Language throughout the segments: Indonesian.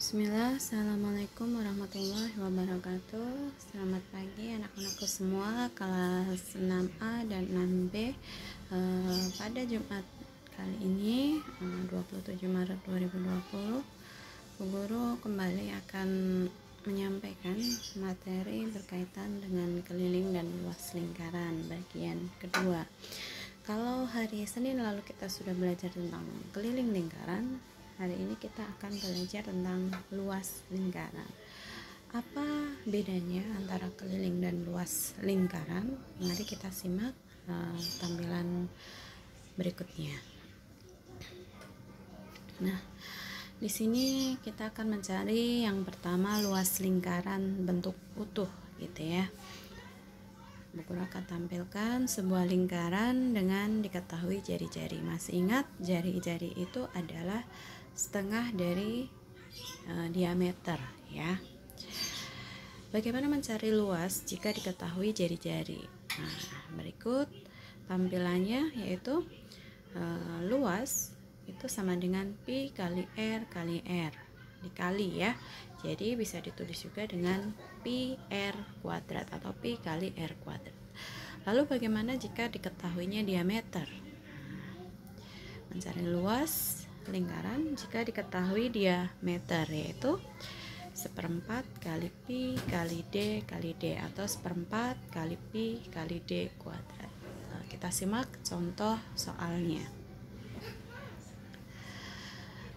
Bismillah, Assalamualaikum warahmatullahi wabarakatuh. Selamat pagi anak-anakku semua kelas 6A dan 6B. Pada Jumat kali ini 27 Maret 2020, Bu Guru kembali akan menyampaikan materi berkaitan dengan keliling dan luas lingkaran bagian kedua. Kalau hari Senin lalu kita sudah belajar tentang keliling lingkaran, hari ini kita akan belajar tentang luas lingkaran. Apa bedanya antara keliling dan luas lingkaran? Mari kita simak tampilan berikutnya. Nah, di sini kita akan mencari yang pertama luas lingkaran bentuk utuh, gitu ya. Bu Guru akan tampilkan sebuah lingkaran dengan diketahui jari-jari. Masih ingat jari-jari itu adalah setengah dari diameter, ya. Bagaimana mencari luas jika diketahui jari-jari? Nah, berikut tampilannya, yaitu luas itu sama dengan pi kali r dikali, ya. Jadi bisa ditulis juga dengan pi r kuadrat atau pi kali r kuadrat. Lalu bagaimana jika diketahuinya diameter? Mencari luas lingkaran jika diketahui diameter, yaitu 1/4 kali pi kali d atau 1/4 kali pi kali d kuadrat. Kita simak contoh soalnya.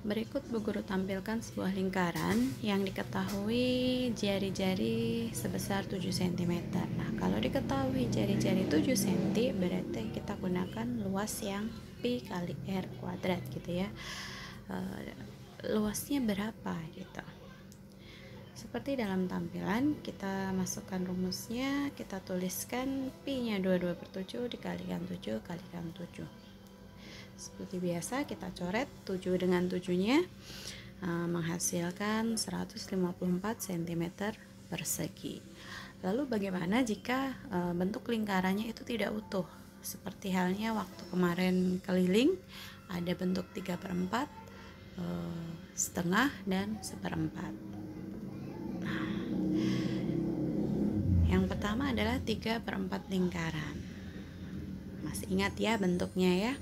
Berikut Bu Guru tampilkan sebuah lingkaran yang diketahui jari-jari sebesar 7 cm. Nah, kalau diketahui jari-jari 7 cm, berarti kita gunakan luas yang pi kali r kuadrat, gitu ya. Luasnya berapa, gitu. Seperti dalam tampilan, kita masukkan rumusnya, kita tuliskan pi-nya 22/7 dikalikan 7 kalikan 7. Seperti biasa kita coret 7 dengan 7-nya, menghasilkan 154 cm persegi. Lalu bagaimana jika bentuk lingkarannya itu tidak utuh? Seperti halnya waktu kemarin keliling, ada bentuk 3/4, setengah, dan 1/4. Nah, yang pertama adalah 3/4 lingkaran. Masih ingat ya bentuknya, ya?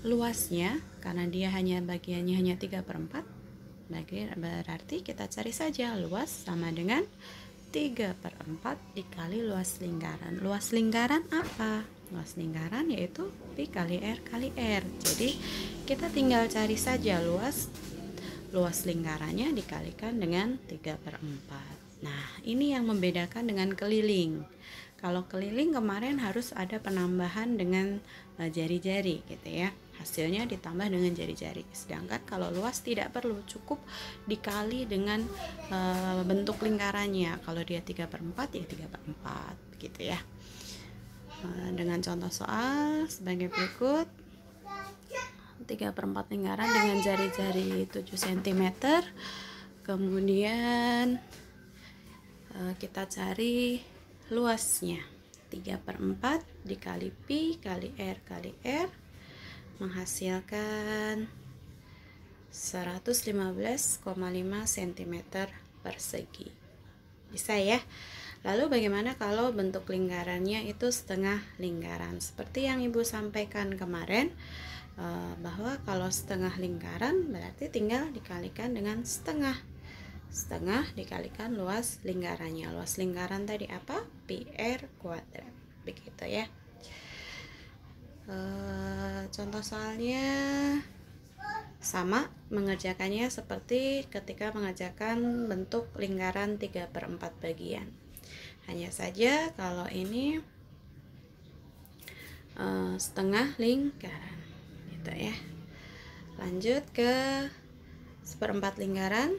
Luasnya, karena dia bagiannya hanya 3/4, berarti kita cari saja luas sama dengan 3/4 dikali luas lingkaran. Luas lingkaran apa? Luas lingkaran yaitu pi kali r kali r. Jadi kita tinggal cari saja luas lingkarannya dikalikan dengan 3/4. Nah, ini yang membedakan dengan keliling. Kalau keliling kemarin harus ada penambahan dengan jari-jari, gitu ya. Hasilnya ditambah dengan jari-jari. Sedangkan kalau luas tidak perlu, cukup dikali dengan bentuk lingkarannya. Kalau dia 3/4 ya 3/4, gitu ya. Dengan contoh soal sebagai berikut. 3/4 lingkaran dengan jari-jari 7 cm. Kemudian kita cari luasnya. 3/4 dikali pi kali r menghasilkan 115,5 cm persegi. Bisa, ya? Lalu bagaimana kalau bentuk lingkarannya itu setengah lingkaran? Seperti yang Ibu sampaikan kemarin, bahwa kalau setengah lingkaran berarti tinggal dikalikan dengan setengah dikalikan luas lingkarannya. Luas lingkaran tadi apa? Pi r kuadrat, begitu, ya. Contoh soalnya sama, mengerjakannya seperti ketika mengerjakan bentuk lingkaran 3/4 bagian. Hanya saja kalau ini setengah lingkaran, gitu ya. Lanjut ke 1/4 lingkaran,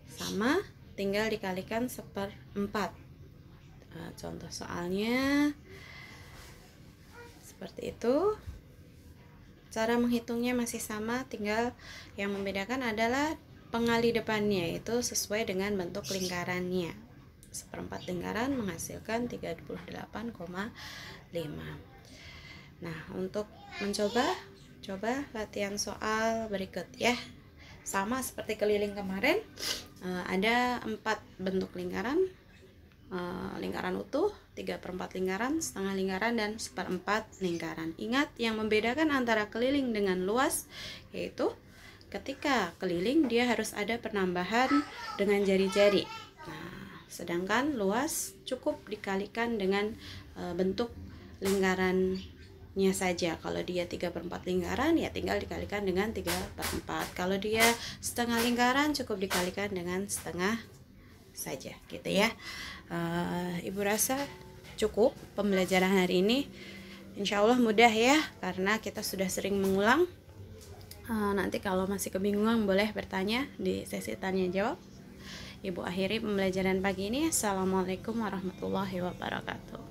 sama, tinggal dikalikan 1/4. Contoh soalnya seperti itu. Cara menghitungnya masih sama, tinggal yang membedakan adalah pengali depannya, itu sesuai dengan bentuk lingkarannya. 1/4 lingkaran menghasilkan 38,5. Nah, untuk coba latihan soal berikut, ya. sama seperti keliling kemarin. Ada 4 bentuk lingkaran, lingkaran utuh, 3/4 lingkaran, setengah lingkaran, dan 1/4 lingkaran. Ingat, yang membedakan antara keliling dengan luas yaitu ketika keliling dia harus ada penambahan dengan jari-jari. Nah, sedangkan luas cukup dikalikan dengan bentuk lingkarannya saja. Kalau dia 3/4 lingkaran ya tinggal dikalikan dengan 3/4. Kalau dia setengah lingkaran cukup dikalikan dengan setengah saja, gitu ya. Ibu rasa cukup pembelajaran hari ini. Insya Allah mudah ya, karena kita sudah sering mengulang. Nanti kalau masih kebingungan boleh bertanya di sesi tanya jawab. Ibu akhiri pembelajaran pagi ini. Assalamualaikum warahmatullahi wabarakatuh.